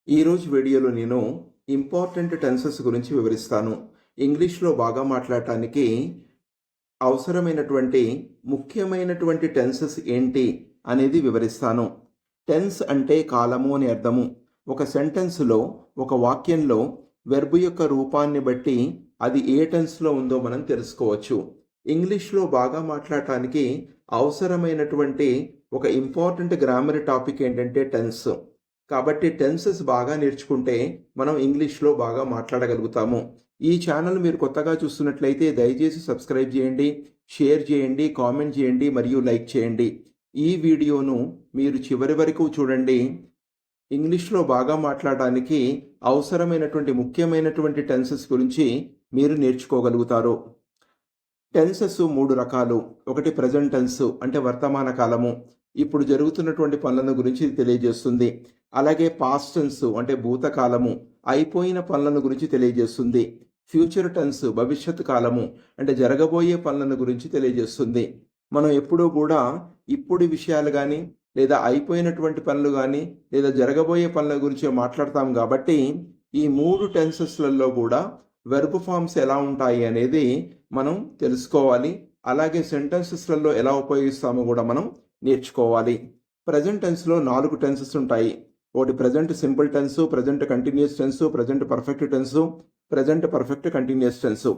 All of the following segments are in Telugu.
ఈరోజు వీడియోలో నేను ఇంపార్టెంట్ టెన్సెస్ గురించి వివరిస్తాను. ఇంగ్లీష్‌లో బాగా మాట్లాడటానికి అవసరమైనటువంటి ముఖ్యమైనటువంటి టెన్సెస్ ఏంటి అనేది వివరిస్తాను. టెన్స్ అంటే కాలము అని అర్థము. ఒక సెంటెన్స్‌లో, ఒక వాక్యంలో వెర్బ్ యొక్క రూపాన్ని బట్టి అది ఏ టెన్స్‌లో ఉందో మనం తెలుసుకోవచ్చు. ఇంగ్లీష్‌లో బాగా మాట్లాడటానికి అవసరమైనటువంటి ఒక ఇంపార్టెంట్ గ్రామర్ టాపిక్ ఏంటంటే టెన్స్. కాబట్టి టెన్సెస్ బాగా నేర్చుకుంటే మనం ఇంగ్లీష్‌లో బాగా మాట్లాడగలుగుతాము. ఈ ఛానల్ మీరు కొత్తగా చూస్తున్నట్లయితే దయచేసి సబ్స్క్రైబ్ చేయండి, షేర్ చేయండి, కామెంట్ చేయండి మరియు లైక్ చేయండి. ఈ వీడియోను మీరు చివరి వరకు చూడండి. ఇంగ్లీష్‌లో బాగా మాట్లాడడానికి అవసరమైనటువంటి ముఖ్యమైనటువంటి టెన్సెస్ గురించి మీరు నేర్చుకోగలుగుతారు. టెన్సెస్ 3 రకాలు. ఒకటి ప్రెజెంట్ టెన్స్ అంటే వర్తమాన కాలము. ఇప్పుడు జరుగుతున్నటువంటి పనులను గురించి ఇది తెలియజేస్తుంది. అలాగే పాస్ట్ టెన్స్ అంటే భూతకాలము, అయిపోయిన పనులను గురించి తెలియజేస్తుంది. ఫ్యూచర్ టెన్స్ భవిష్యత్తు కాలము అంటే జరగబోయే పనులను గురించి తెలియజేస్తుంది. మనం ఎప్పుడూ కూడా ఇప్పుడు విషయాలు కానీ లేదా అయిపోయినటువంటి పనులు కానీ లేదా జరగబోయే పనుల గురించి మాట్లాడతాం కాబట్టి ఈ 3 టెన్సెస్లలో కూడా వెర్బ్ ఫార్మ్స్ ఎలా ఉంటాయి అనేది మనం తెలుసుకోవాలి. అలాగే సెంటెన్సెస్లలో ఎలా ఉపయోగిస్తామో కూడా మనం నేర్చుకోవాలి. ప్రెజెంట్ టెన్స్లో 4 టెన్సెస్ ఉంటాయి. ఒకటి present simple tense, present continuous tense, present perfect tense, present perfect continuous tense.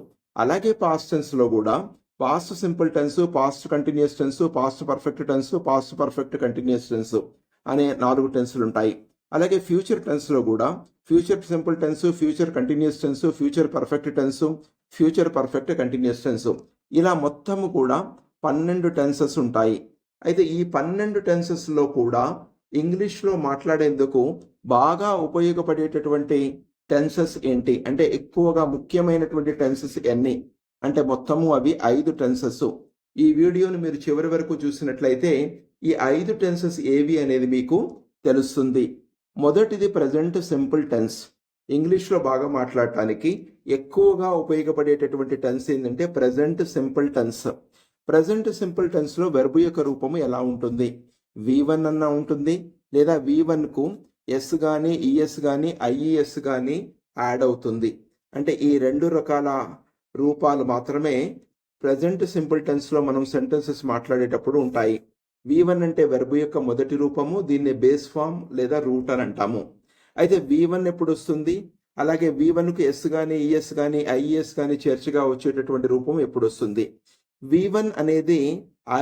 అలాగే పాస్ట్ టెన్స్లో కూడా past simple tense, past continuous tense, past perfect tense, past perfect continuous tense అనే 4 టెన్సులు ఉంటాయి. అలాగే ఫ్యూచర్ టెన్స్లో కూడా future simple tense, future continuous tense, future perfect tense, future perfect continuous tense ఇలా మొత్తము కూడా 12 టెన్సెస్ ఉంటాయి. అయితే ఈ 12 టెన్సెస్లో కూడా ఇంగ్లీష్లో మాట్లాడేందుకు బాగా ఉపయోగపడేటటువంటి టెన్సెస్ ఏంటి అంటే ఎక్కువగా ముఖ్యమైనటువంటి టెన్సెస్ ఎన్ని అంటే మొత్తము అవి 5 టెన్సెస్. ఈ వీడియోను మీరు చివరి వరకు చూసినట్లయితే ఈ 5 టెన్సెస్ ఏవి అనేది మీకు తెలుస్తుంది. మొదటిది ప్రెజెంట్ సింపుల్ టెన్స్. ఇంగ్లీష్లో బాగా మాట్లాడటానికి ఎక్కువగా ఉపయోగపడేటటువంటి టెన్స్ ఏంటంటే present simple tense. Present simple టెన్స్లో వెర్బ్ యొక్క రూపము ఎలా ఉంటుంది? V1 అన్న ఉంటుంది, లేదా V1కు ఎస్ కానీ ఈఎస్ కానీ ఐఈఎస్ కానీ యాడ్ అవుతుంది. అంటే ఈ 2 రకాల రూపాలు మాత్రమే ప్రెజెంట్ సింపుల్ టెన్స్లో మనం సెంటెన్సెస్ మాట్లాడేటప్పుడు ఉంటాయి. V1 అంటే వెర్బ్ యొక్క మొదటి రూపము, దీన్ని బేస్ ఫామ్ లేదా రూట్ అని అంటాము. అయితే V1 ఎప్పుడు వస్తుంది? అలాగే V1కు ఎస్ కానీ ఈఎస్ కానీ ఐఈఎస్ కానీ చేర్చగా వచ్చేటటువంటి రూపం ఎప్పుడు వస్తుంది? V1 అనేది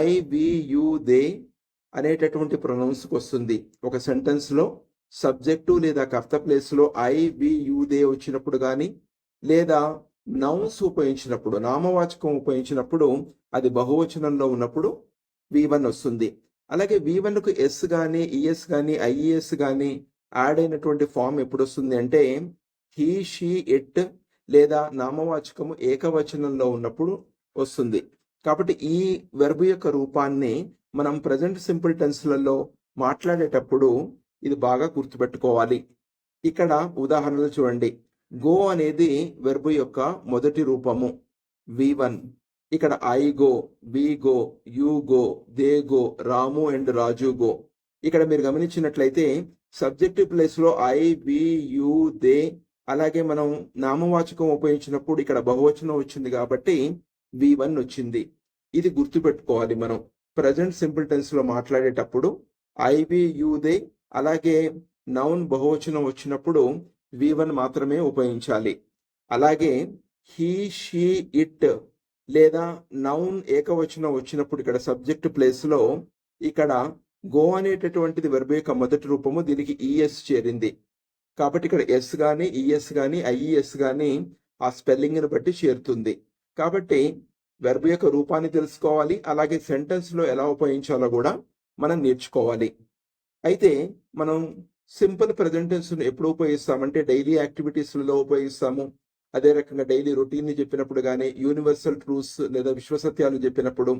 ఐ వి యు దే అనేటటువంటి ప్రొనౌన్స్కి వస్తుంది. ఒక సెంటెన్స్లో సబ్జెక్టు లేదా కర్త ప్లేస్లో ఐ వి యు దే వచ్చినప్పుడు కానీ లేదా నౌన్స్ ఉపయోగించినప్పుడు, నామవాచకం ఉపయోగించినప్పుడు, అది బహువచనంలో ఉన్నప్పుడు V1 వస్తుంది. అలాగే V1కు ఎస్ కానీ ఈఎస్ కానీ ఐఈఎస్ కానీ యాడ్ అయినటువంటి ఫామ్ ఎప్పుడు వస్తుంది అంటే హీ షీ ఇట్ లేదా నామవాచకము ఏకవచనంలో ఉన్నప్పుడు వస్తుంది. కాబట్టి ఈ వెర్బ్ యొక్క రూపాన్ని మనం ప్రెజెంట్ సింపుల్ టెన్స్లలో మాట్లాడేటప్పుడు ఇది బాగా గుర్తుపెట్టుకోవాలి. ఇక్కడ ఉదాహరణలు చూడండి. గో అనేది వెర్బ్ యొక్క మొదటి రూపము V1. ఇక్కడ I go, we go, you go, they go, Ramu and Raju go. ఇక్కడ మీరు గమనించినట్లయితే సబ్జెక్టివ్ ప్లేస్లో ఐ వి యు దే అలాగే మనం నామవాచకం ఉపయోగించినప్పుడు ఇక్కడ బహువచనం వచ్చింది కాబట్టి V1 వచ్చింది. ఇది గుర్తుపెట్టుకోవాలి మనం ప్రెజెంట్ సింపుల్ టెన్స్లో మాట్లాడేటప్పుడు ఐ వి యు దే అలాగే నౌన్ బహువచనం వచ్చినప్పుడు V1 మాత్రమే ఉపయోగించాలి. అలాగే హీ షీ ఇట్ లేదా నౌన్ ఏకవచనం వచ్చినప్పుడు ఇక్కడ సబ్జెక్ట్ ప్లేస్లో ఇక్కడ గో అనేటటువంటిది వెర్బ్ యొక్క మొదటి రూపము, దీనికి ఈఎస్ చేరింది కాబట్టి ఇక్కడ ఎస్ కానీ ఈఎస్ కానీ ఐఈఎస్ కానీ ఆ స్పెల్లింగ్ని బట్టి చేరుతుంది. కాబట్టి వెర్బ్ యొక్క రూపాన్ని తెలుసుకోవాలి, అలాగే సెంటెన్స్లో ఎలా ఉపయోగించాలో కూడా మనం నేర్చుకోవాలి. అయితే మనం సింపుల్ ప్రెజెంట్ టెన్స్ను ఎప్పుడు ఉపయోగిస్తామంటే డైలీ యాక్టివిటీస్లలో ఉపయోగిస్తాము. అదే రకంగా డైలీ రొటీన్ని చెప్పినప్పుడు కానీ, యూనివర్సల్ ట్రూత్స్ లేదా విశ్వసత్యాలు చెప్పినప్పుడు,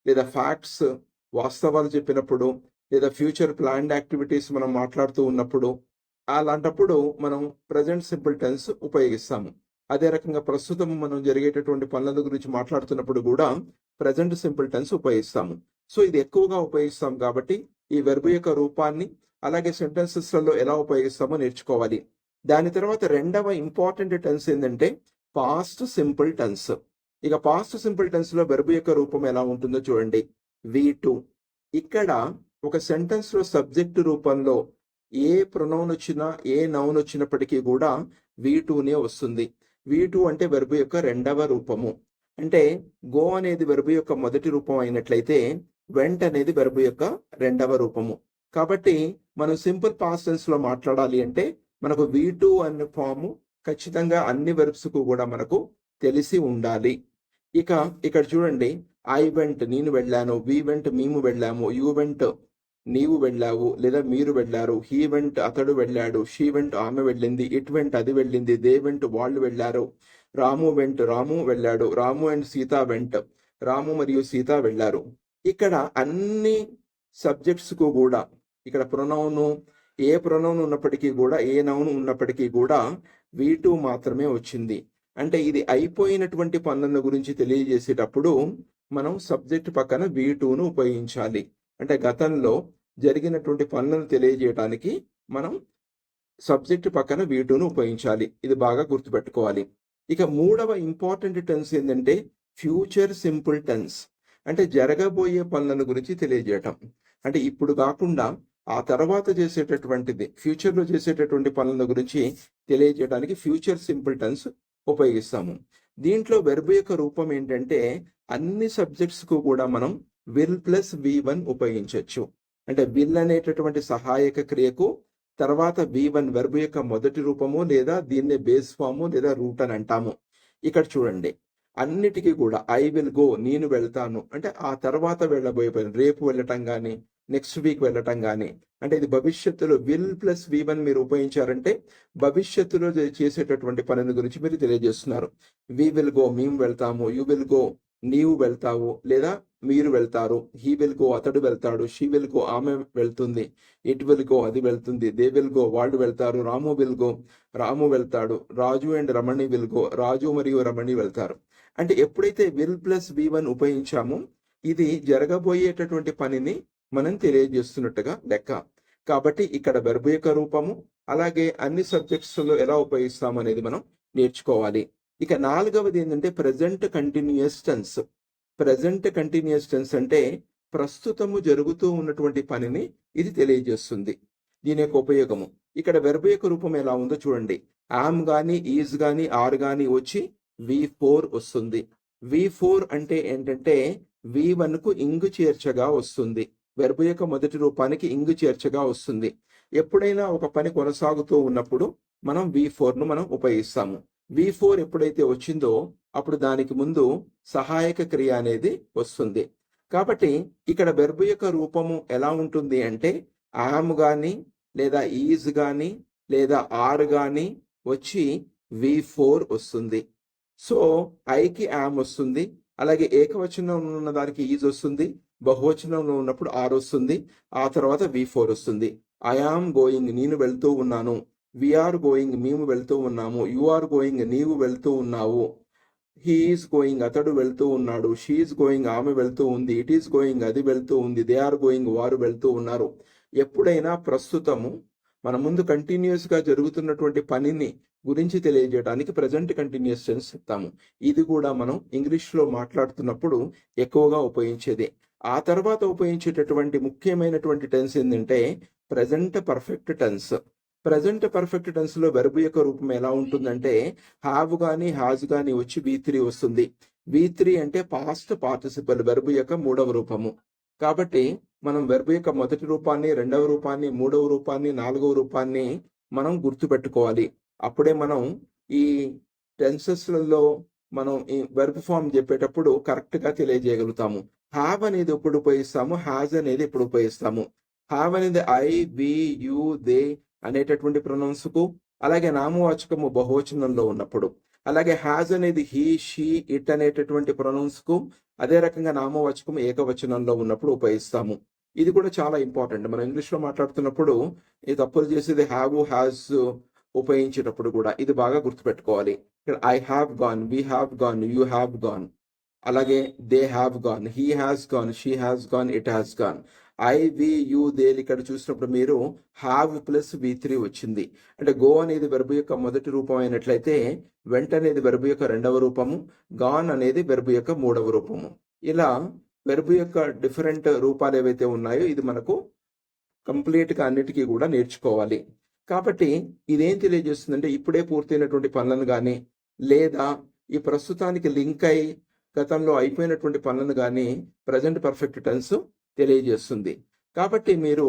లేదా ఫ్యాక్ట్స్ వాస్తవాలు చెప్పినప్పుడు, లేదా ఫ్యూచర్ ప్లాన్డ్ యాక్టివిటీస్ మనం మాట్లాడుతూ ఉన్నప్పుడు, అలాంటప్పుడు మనం ప్రెజెంట్ సింపుల్ టెన్స్ ఉపయోగిస్తాము. అదే రకంగా ప్రస్తుతం మనం జరిగేటటువంటి పనుల గురించి మాట్లాడుతున్నప్పుడు కూడా ప్రెజెంట్ సింపుల్ టెన్స్ ఉపయోగిస్తాము. సో ఇది ఎక్కువగా ఉపయోగిస్తాం కాబట్టి ఈ వెర్బ్ యొక్క రూపాన్ని అలాగే సెంటెన్సెస్లలో ఎలా ఉపయోగిస్తామో నేర్చుకోవాలి. దాని తర్వాత రెండవ ఇంపార్టెంట్ టెన్స్ ఏంటంటే పాస్ట్ సింపుల్ టెన్స్. ఇక పాస్ట్ సింపుల్ టెన్స్ లో వెర్బ్ యొక్క రూపం ఎలా ఉంటుందో చూడండి. V2. ఇక్కడ ఒక సెంటెన్స్ లో సబ్జెక్ట్ రూపంలో ఏ ప్రొనౌన్ వచ్చినా ఏ నౌన్ వచ్చినప్పటికీ కూడా V2నే వస్తుంది. V2 అంటే వెర్బ్ యొక్క రెండవ రూపము. అంటే గో అనేది వెర్బ్ యొక్క మొదటి రూపం అయినట్లయితే వెంట్ అనేది వెర్బ్ యొక్క రెండవ రూపము. కాబట్టి మనం సింపుల్ పాస్ట్ టెన్స్ లో మాట్లాడాలి అంటే మనకు V2 అనే ఫాము ఖచ్చితంగా అన్ని వెర్బ్స్ కు కూడా మనకు తెలిసి ఉండాలి. ఇక ఇక్కడ చూడండి, ఐ వెంట్ నేను వెళ్ళాను, వి వెంట్ మేము వెళ్ళాము, యూ వెంట్ నీవు వెళ్ళావు లేదా మీరు వెళ్ళారు, హీ వెంట్ అతడు వెళ్ళాడు, షీ వెంట్ ఆమె వెళ్ళింది, ఇట్ వెంట్ అది వెళ్ళింది, దే వెంట్ వాళ్ళు వెళ్ళారు, రాము వెంట్ రాము వెళ్ళాడు, రాము అండ్ సీత వెంట్ రాము మరియు సీత వెళ్ళారు. ఇక్కడ అన్ని సబ్జెక్ట్స్ కు కూడా ఇక్కడ ప్రొనౌను ఏ ప్రొనౌన్ ఉన్నప్పటికీ కూడా ఏ నౌన్ ఉన్నప్పటికీ కూడా V2 మాత్రమే వచ్చింది. అంటే ఇది అయిపోయినటువంటి పనుల గురించి తెలియజేసేటప్పుడు మనం సబ్జెక్ట్ పక్కన V2ను ఉపయోగించాలి. అంటే గతంలో జరిగినటువంటి పనులను తెలియజేయడానికి మనం సబ్జెక్ట్ పక్కన V2ను ఉపయోగించాలి. ఇది బాగా గుర్తుపెట్టుకోవాలి. ఇక మూడవ ఇంపార్టెంట్ టెన్స్ ఏంటంటే ఫ్యూచర్ సింపుల్ టెన్స్. అంటే జరగబోయే పనులను గురించి తెలియజేయటం. అంటే ఇప్పుడు కాకుండా ఆ తర్వాత చేసేటటువంటిది ఫ్యూచర్లో చేసేటటువంటి పనుల గురించి తెలియజేయడానికి ఫ్యూచర్ సింపుల్ టెన్స్ ఉపయోగిస్తాము. దీంట్లో వెర్బ్ యొక్క రూపం ఏంటంటే అన్ని సబ్జెక్ట్స్ కు కూడా మనం విల్ ప్లస్ V1 ఉపయోగించవచ్చు. అంటే విల్ అనేటటువంటి సహాయక క్రియకు తర్వాత V1 వెర్బ్ యొక్క మొదటి రూపము లేదా దీన్నే బేస్ ఫాము లేదా రూట్ అని అంటాము. ఇక్కడ చూడండి, అన్నిటికీ కూడా ఐ విల్ గో నేను వెళ్తాను అంటే ఆ తర్వాత వెళ్ళబోయే పని, రేపు వెళ్ళటం కానీ నెక్స్ట్ వీక్ వెళ్ళటం కానీ, అంటే ఇది భవిష్యత్తులో విల్ ప్లస్ V1 మీరు ఉపయోగించారంటే భవిష్యత్తులో చేసేటటువంటి పనుల గురించి మీరు తెలియజేస్తున్నారు. వి విల్ గో మేము వెళ్తాము, యూ విల్ గో నీవు వెళ్తావు లేదా మీరు వెళ్తారు, హీ విల్ గో అతడు వెళ్తాడు, షీ విల్ గో ఆమె వెళ్తుంది, ఇట్ విల్ గో అది వెళ్తుంది, దే విల్ గో వాళ్ళు వెళ్తారు, రాము విల్ గో రాము వెళ్తాడు, రాజు అండ్ రమణి విల్ గో రాజు మరియు రమణి వెళ్తారు. అంటే ఎప్పుడైతే విల్ ప్లస్ V1 ఉపయోగించామో ఇది జరగబోయేటటువంటి పనిని మనం తెలియజేస్తున్నట్టుగా లెక్క. కాబట్టి ఇక్కడ వెర్బ్ యొక్క రూపము అలాగే అన్ని సబ్జెక్ట్స్ లో ఎలా ఉపయోగిస్తాం అనేది మనం నేర్చుకోవాలి. ఇక నాలుగవది ఏంటంటే present continuous tense. Present continuous tense అంటే ప్రస్తుతము జరుగుతూ ఉన్నటువంటి పనిని ఇది తెలియజేస్తుంది. దీని యొక్క ఉపయోగము ఇక్కడ వెర్బ్ యొక్క రూపం ఎలా ఉందో చూడండి. ఆమ్ గాని ఈజ్ గాని ఆర్ గాని వచ్చి V4 వస్తుంది. V4 అంటే ఏంటంటే V1 కు ఇంగు చేర్చగా వస్తుంది. వెర్బ్ యొక్క మొదటి రూపానికి ఇంగు చేర్చగా వస్తుంది. ఎప్పుడైనా ఒక పని కొనసాగుతూ ఉన్నప్పుడు మనం V4ను మనం ఉపయోగిస్తాము. V4 ఎప్పుడైతే వచ్చిందో అప్పుడు దానికి ముందు సహాయక క్రియ అనేది వస్తుంది. కాబట్టి ఇక్కడ వెర్బ్ యొక్క రూపము ఎలా ఉంటుంది అంటే ఆమ్ గాని లేదా ఈజ్ గాని లేదా ఆర్ గాని వచ్చి V4 వస్తుంది. సో ఐకి యామ్ వస్తుంది, అలాగే ఏకవచనంలో ఉన్న దానికి ఈజ్ వస్తుంది, బహువచనంలో ఉన్నప్పుడు ఆర్ వస్తుంది, ఆ తర్వాత V4 వస్తుంది. ఐ ఆమ్ గోయింగ్ నేను వెళ్తూ ఉన్నాను, వీఆర్ గోయింగ్ మేము వెళ్తూ ఉన్నాము, యు ఆర్ గోయింగ్ నీవు వెళ్తూ ఉన్నావు, హీ ఈస్ గోయింగ్ అతడు వెళ్తూ ఉన్నాడు, షీ ఈస్ గోయింగ్ ఆమె వెళ్తూ ఉంది, ఇట్ ఈస్ గోయింగ్ అది వెళ్తూ ఉంది, దే ఆర్ గోయింగ్ వారు వెళ్తూ ఉన్నారు. ఎప్పుడైనా ప్రస్తుతము మన ముందు కంటిన్యూస్ గా జరుగుతున్నటువంటి పనిని గురించి తెలియజేయడానికి ప్రజెంట్ కంటిన్యూస్ టెన్స్ చెప్తాము. ఇది కూడా మనం ఇంగ్లీష్ లో మాట్లాడుతున్నప్పుడు ఎక్కువగా ఉపయోగించేది. ఆ తర్వాత ఉపయోగించేటటువంటి ముఖ్యమైనటువంటి టెన్స్ ఏంటంటే present perfect tense. Present perfect tense లో వెర్బ్ యొక్క రూపం ఎలా ఉంటుందంటే హ్యావ్ గాని హ్యాజ్ గాని వచ్చి V3 వస్తుంది. V3 అంటే పాస్ట్ పార్టిసిపల్ వెర్బ్ యొక్క మూడవ రూపము. కాబట్టి మనం వెర్బ్ యొక్క మొదటి రూపాన్ని, రెండవ రూపాన్ని, మూడవ రూపాన్ని, నాలుగవ రూపాన్ని మనం గుర్తుపెట్టుకోవాలి. అప్పుడే మనం ఈ టెన్సెస్లలో మనం ఈ వెర్బ్ ఫామ్ చెప్పేటప్పుడు కరెక్ట్ గా తెలియజేయగలుగుతాము. హ్యావ్ అనేది ఎప్పుడు ఉపయోగిస్తాము, హ్యాజ్ అనేది ఎప్పుడు ఉపయోగిస్తాము. హ్యావ్ అనేది ఐ వి యు దే అనేటటువంటి ప్రొనౌన్స్ కు, అలాగే నామవాచకము బహువచనంలో ఉన్నప్పుడు, అలాగే హ్యాజ్ అనేది హీ షీ ఇట్ అనేటటువంటి ప్రొనౌన్స్ కు, అదే రకంగా నామవాచకం ఏకవచనంలో ఉన్నప్పుడు ఉపయోగిస్తాము. ఇది కూడా చాలా ఇంపార్టెంట్. మనం ఇంగ్లీష్ లో మాట్లాడుతున్నప్పుడు ఈ తప్పులు చేసేది హ్యావ్ హ్యాజ్ ఉపయోగించేటప్పుడు కూడా ఇది బాగా గుర్తుపెట్టుకోవాలి. ఇక్కడ I have gone, we have gone, you have gone, అలాగే they have gone, he has gone, she has gone, it has gone. I we you దేల్ ఇక్కడ చూసినప్పుడు మీరు హ్యావ్ ప్లస్ V3 వచ్చింది. అంటే గో అనేది వెర్బ్ యొక్క మొదటి రూపం అయినట్లయితే వెంట అనేది వెర్బ్ యొక్క రెండవ రూపము, గాన్ అనేది వెర్బ్ యొక్క మూడవ రూపము. ఇలా వెర్బ్ యొక్క డిఫరెంట్ రూపాలు ఏవైతే ఉన్నాయో ఇది మనకు కంప్లీట్గా అన్నిటికీ కూడా నేర్చుకోవాలి. కాబట్టి ఇదేం తెలియజేస్తుందంటే ఇప్పుడే పూర్తయినటువంటి పనులను కానీ లేదా ఈ ప్రస్తుతానికి లింక్ అయి గతంలో అయిపోయినటువంటి పనులను కానీ ప్రజెంట్ పర్ఫెక్ట్ టెన్స్ తెలియజేస్తుంది. కాబట్టి మీరు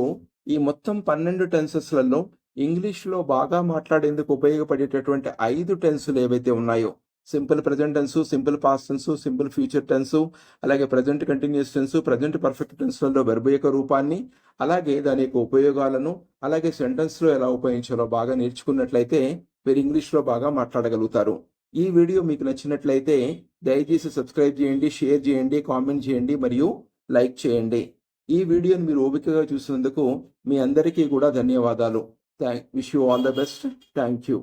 ఈ మొత్తం 12 టెన్సెస్లలో ఇంగ్లీష్లో బాగా మాట్లాడేందుకు ఉపయోగపడేటటువంటి 5 టెన్సులు ఏవైతే ఉన్నాయో simple present tense, simple past tense, simple future tense, అలాగే present continuous tense, present perfect టెన్స్లలో వెర్బ్ యొక్క రూపాన్ని, అలాగే దాని యొక్క ఉపయోగాలను, అలాగే సెంటెన్స్లో ఎలా ఉపయోగించాలో బాగా నేర్చుకున్నట్లయితే మీరు ఇంగ్లీష్లో బాగా మాట్లాడగలుగుతారు. ఈ వీడియో మీకు నచ్చినట్లయితే దయచేసి సబ్స్క్రైబ్ చేయండి, షేర్ చేయండి, కామెంట్ చేయండి మరియు లైక్ చేయండి. ఈ వీడియోని మీరు ఓపికగా చూసినందుకు మీ అందరికీ కూడా ధన్యవాదాలు. Wish you all the best. Thank you.